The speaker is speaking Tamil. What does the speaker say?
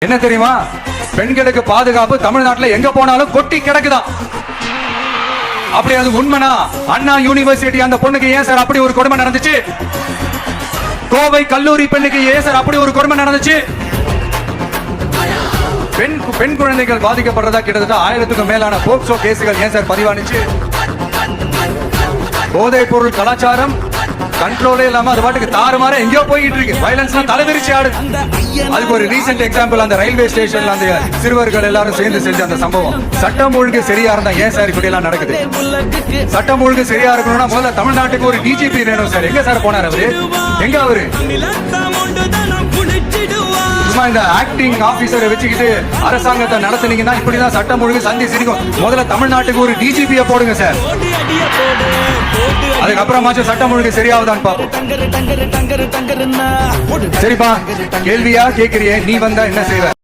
என்ன தெரியுமா? பெண்களுக்கு பாதுகாப்பு தமிழ்நாட்டில் எங்க போனாலும் கொட்டி கிடக்குதான். அப்படி அது உண்மைனா அண்ணா யூனிவர்சிட்டி அந்த பொண்ணுக்கு ஏன் சார் அப்படி ஒரு கொடுமை நடந்துச்சு? கோவை கல்லூரி பெண்ணுக்கு ஏன் சார் அப்படி ஒரு கொடுமை நடந்துச்சு? பெண் குழந்தைகள் பாதிக்கப்படுறதா கிட்டத்தட்ட 1000க்கும் மேலான போக்சோ கேசுகள் ஏன் சார் பதிவானுச்சு? போதைப் பொருள் கலாச்சாரம் கண்ட்ரோலே இல்லாம அது பாட்டுக்கு தாறுமாற எங்கேயோ போயிட்டு இருக்கு. வயலன்ஸ்னா தலைவிரிச்சு ஆடு. அதுக்கு ஒரு ரீசெண்ட் எக்ஸாம்பிள் அந்த ரயில்வே ஸ்டேஷன்ல அந்த சிறுவர்கள் எல்லாரும் சேர்ந்து செஞ்ச அந்த சம்பவம். சட்டம் ஒழுங்கு சரியா இருந்தா ஏன் சார் இப்படி எல்லாம் நடக்குது? சட்டம் ஒழுங்கு சரியா இருக்கணும்னா முதல்ல தமிழ்நாட்டுக்கு ஒரு டிஜிபி வேணும் சார். எங்க சார் போனார் அவரு? எங்க அவரு? சும்மா இந்த ஆக்டிங் ஆபீசரை வச்சுக்கிட்டு அரசாங்கத்தை நடத்துனீங்கன்னா இப்படிதான் சட்டம் ஒழுங்கு சந்தி சிரிக்கும். முதல்ல தமிழ்நாட்டுக்கு ஒரு டிஜிபியை போடுங்க சார். அதுக்கப்புறமாச்சும் சட்டம் ஒழுங்கு சரியாவதான் பாப்போம். சரிப்பா, கேள்வியா கேட்கிறியே, நீ வந்தா என்ன செய்வ?